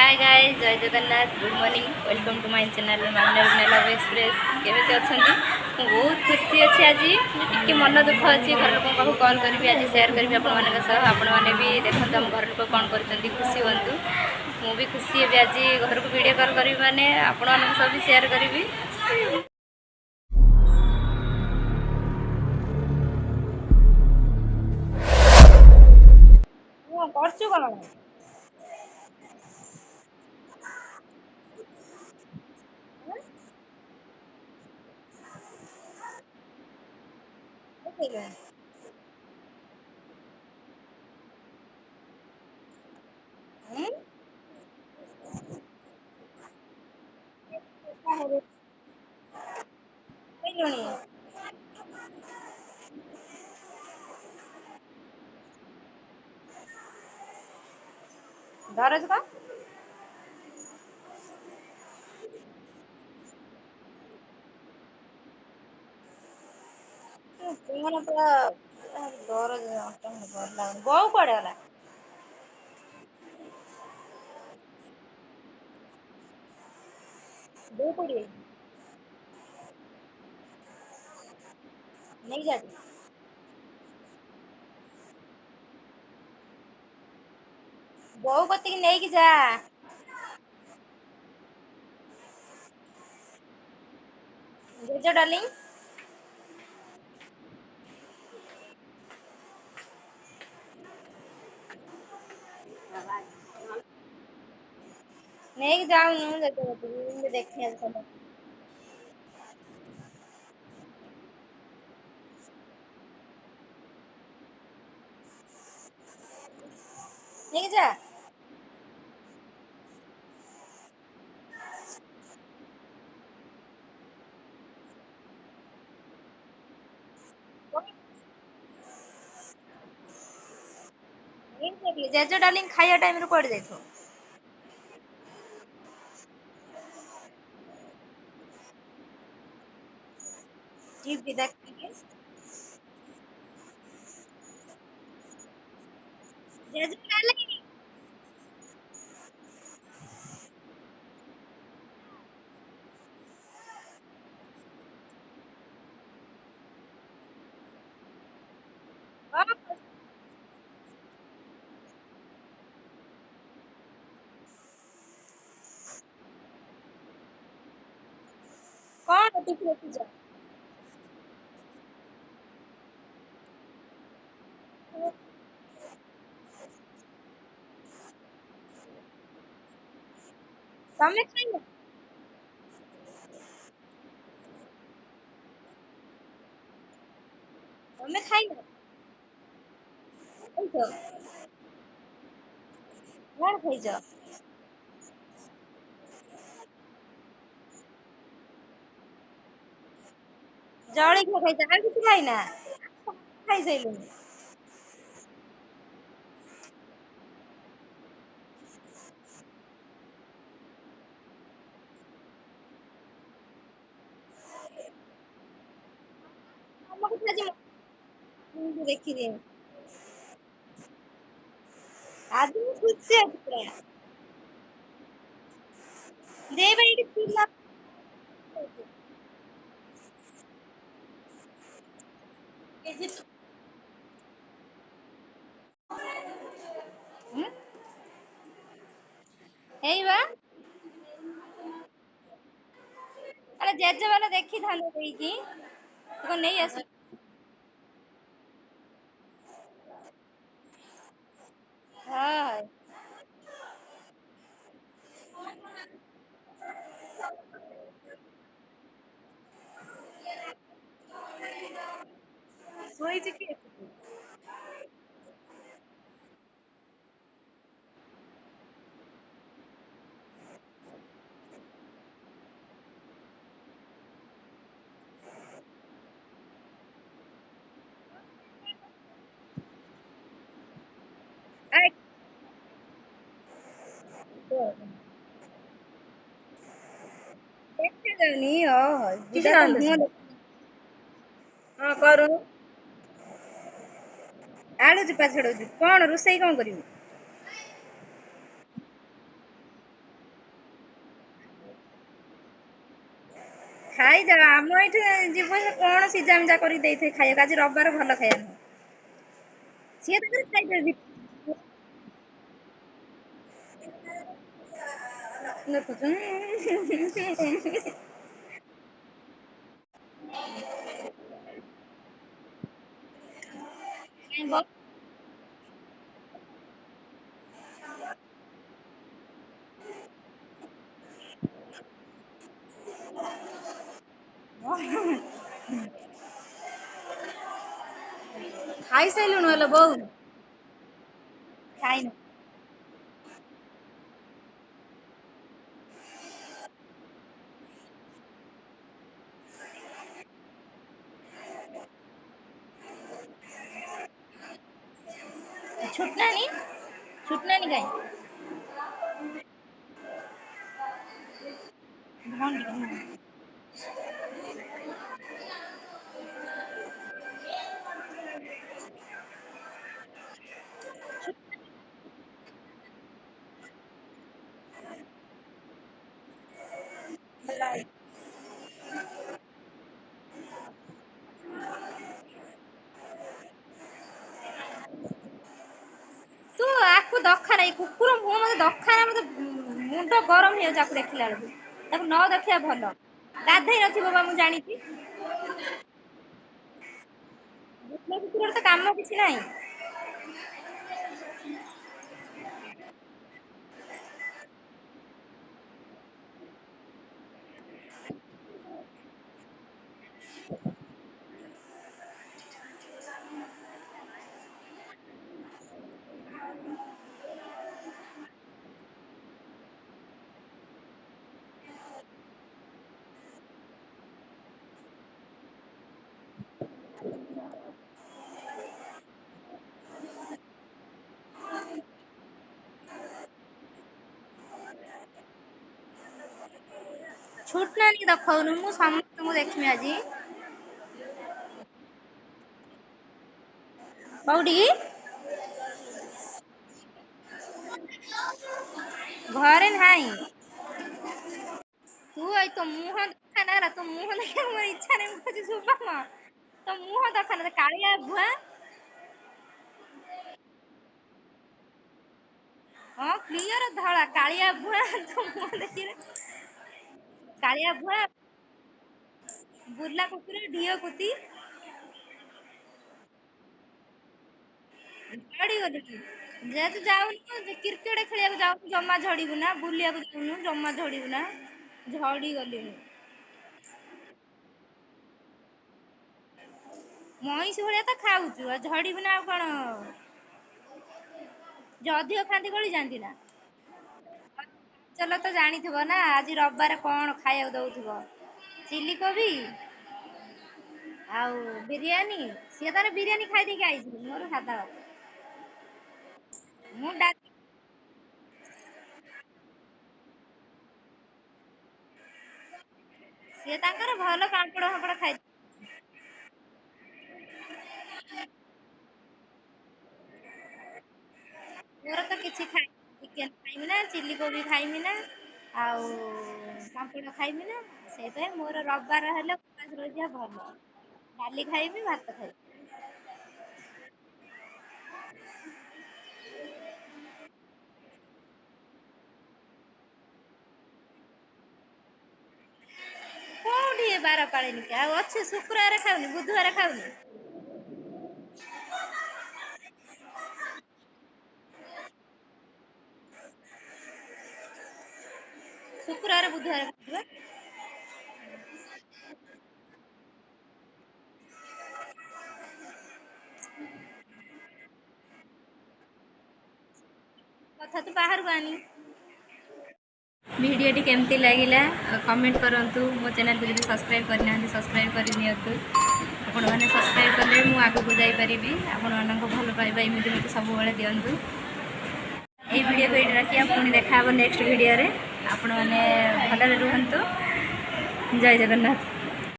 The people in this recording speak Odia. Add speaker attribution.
Speaker 1: हाय गाइस, जय Jagannath, good morning, welcome to my channel Mamina love express. केମିତି ଅଛନ୍ତି? ମୁଁ ବହୁତ ଖୁସି ଅଛି। ଆଜି ଟିକେ ମନ ଦୁଃଖ ଅଛି। ଘର ଲୋକଙ୍କ ପାଖକୁ କଲ୍ କରିବି, ଆଜି ସେୟାର କରିବି ଆପଣମାନଙ୍କ ସହ। ଆପଣମାନେ ବି ଦେଖନ୍ତୁ ଆମ ଘର ଲୋକ କ'ଣ କରୁଛନ୍ତି, ଖୁସି ହୁଅନ୍ତୁ। ମୁଁ ବି ଖୁସି ହେବି। ଆଜି ଘରକୁ ଭିଡ଼ିଓ କଲ୍ କରିବି ମାନେ ଆପଣମାନଙ୍କ ସହ ବି ସେୟାର କରିବି। କରୁଛୁ କ'ଣ? ଧରଛୁ କ'ଣ? ପୁରା ଦରଜ ବୋଉ କୁଆଡ଼େ ଗଲା? ବୋଉ କୋଉଠି ଯାଇଛି? ନେଇକି ଯାଉଛି। ବୋଉ କତିକି ନେଇକି ଯା। ଜେଜ ଡାର୍ଲିଂ। ନେଇକି ଯାଉନୁ ଜେଜ କତିକି ଦେଖି ଆସ। ନେଇକି ଯା। ଜେଜ ଡାର୍ଲିଂ ଖାଇବା ଟାଇମରେ କୁଆଡେ ଯାଇଥିବ? ଟିଭି ଦେଖିକି। ଜେଜ ଡାର୍ଲିଂ କଣ ଟିଭି ଦେଖୁଛ? ତମେ ଖାଇନ? ତମେ ଖାଇନ? ଖାଇଛ? କଣ ଖାଇଛ? ଜଳଖିଆ ଖାଇଛ, ଆଉ କିଛି ଖାଇନା? ଖାଇସାଇଲୁଣି। ତମ କଥା ଆଜି ମୁଁ ଦେଖିନି। ଆଜି ମୁଁ ଖୁସି ଅଛି ପୁରା। ଦେଇ ବା ଏଇଠି ଥିଲା। ହେଇ ବା। ଆରେ ଜେଜେ ମାନେ ଦେଖିଥାନ୍ତେ ଦେଇକି। ତୁ କଣ ନେଇ ଆସ। ହଁ। ଶୋଇଛି କିଏ? ଦେଖାଯାଉନି। ଓହୋ କିଛି ମୁହଁ। ହଁ କରୁନୁ। ଆଳୁ ଚୋପା ଛଡଉଛୁ। କଣ ରୋଷେଇ କଣ କରିବୁ? ଖାଇଯା ଆମ ଏଇଠି ଯିବ କଣ ସିଝା ମିଜା କରିକି ଦେଇଥିବେ ଖାଇବାକୁ। ଆଜି ରବିବାର ଭଲ ଖାଇବା ନୁହଁ। ସିଏ ତାଙ୍କର ଖାଇଦେବେ। ଖାଇସାଇଲୁଣୁ ହେଲେ ବୋଉ? ଖାଇନୁ। ଛୁଟିଲାଣି ଛୁଟିଲାଣି କାଇଁ? ତୁ ଆକୁ ଦଖା ନାଇଁ କୁକୁର ମୁହଁ ମତେ ଦଖା ନା ମତେ ମୁଣ୍ଡ ଗରମ ହେଇଯାଉଛି ଆକୁ ଦେଖିଲା ବେଳକୁ ତାକୁ ନ ଦେଖିବା ଭଲ। ଗାଧେଇ ନଥିବ ବା ମୁଁ ଜାଣିଛି। କୁକୁରର ତ କାମ କିଛି ନାହିଁ। ଛୁଟ ନାନୀ ଦେଖାଉନୁ ମୁଁ ସମସ୍ତଙ୍କୁ ଦେଖିବି ଆଜି। କୋଉଠିକି? ଘରେ ନାହିଁ। ତୁ ଏଇ ତ ମୁହଁ ଦେଖାନା ହେଲା ତୋ ମୁହଁ ଦେଖିବାକୁ ମୋର ଇଚ୍ଛା ନାହିଁ ମୁଁ କହୁଛି ଶୁଭମ ତୋ ମୁହଁ ଦେଖାନା କାଳିଆ ଭୁଆଁ। ହଁ କ୍ଲିୟର ଧଳା କାଳିଆ ଭୁଆଁ ତୋ ମୁହଁ ଦେଖିଲେ କାଳିଆ ଭୁଆଁ ବୁଲା କୁକୁର ଢିଅ କୁତି। ଝଡି ଗଲୁଣି ଯେହେତୁ ଯାଉନୁ କ୍ରିକେଟ ଖେଳିବାକୁ ଯାଉନୁ ଜମା ଝଡିବୁ ନା ବୁଲିବାକୁ ଯାଉନୁ ଜମା ଝଡିବୁ ନା ଝଡି ଗଲିଣି। ମଇଁଷି ଭଳିଆ ତ ଖାଉଛୁ ଆଉ ଝଡିବୁ ନା ଆଉ କଣ ଯେ ଅଧିକ ଖାଆନ୍ତି ଗଳି ଯାଆନ୍ତି ନା। ଚଲ ତ ଜାଣିଥିବ ନା ଆଜି ରବିବାର କଣ ଖାଇବାକୁ ଦଉଥିବ ଚିଲି କୋବି ଆଉ ବିରିୟାନୀ ସିଏ ତାର ବିରିୟାନୀ ଖାଇ ଦେଇକି ଆଇଛି ମୋର ସାଧା ଭାତ। ମୁଁ ଡାଲି ସିଏ ତାଙ୍କର ଭଲ ପାମ୍ପଡ ଫାମ୍ପଡ ଖାଇ ମୋର ତ କିଛି ଖାଇନି ଚିକେନ ଖାଇବି ନା ଚିଲି କୋବି ଖାଇବି ନା ଆଉ ପାମ୍ପଡ଼ ଖାଇବି ନା ସେଇଥିପାଇଁ ମୋର ରବିବାର ହେଲେ ଉପାସ ରହିଯିବା ଭଲ। ଡାଲି ଖାଇବି ଭାତ ଖାଇବି। କୋଉଠି ବାର ପାଳିନି କି ଆଉ ଅଛି ଶୁକ୍ରବାର ଖାଉନି ବୁଧବାର ଖାଉନି। ଶୁକ୍ରବାର ବୁଧବାର ଖାଉଚି ବା। କଥା ତୁ ବାହାରକୁ ଆନି। ଭିଡ଼ିଓଟି କେମିତି ଲାଗିଲା କମେଣ୍ଟ କରନ୍ତୁ ମୋ ଚ୍ୟାନେଲକୁ ଯଦି ସବସ୍କ୍ରାଇବ୍ କରିନାହାନ୍ତି ସବସ୍କ୍ରାଇବ୍ କରିନିଅନ୍ତୁ। ଆପଣମାନେ ସବସ୍କ୍ରାଇବ୍ କଲେ ମୁଁ ଆଗକୁ ଯାଇପାରିବି ଆପଣମାନଙ୍କ ଭଲ ପାଇବା ଏମିତି ମୋତେ ସବୁବେଳେ ଦିଅନ୍ତୁ। ଏଇ ଭିଡ଼ିଓକୁ ଏଇଠି ରଖିବା ପୁଣି ଦେଖାହେବ ନେକ୍ସଟ ଭିଡ଼ିଓରେ ଆପଣମାନେ ଭଲରେ ରୁହନ୍ତୁ ଜୟ ଜଗନ୍ନାଥ।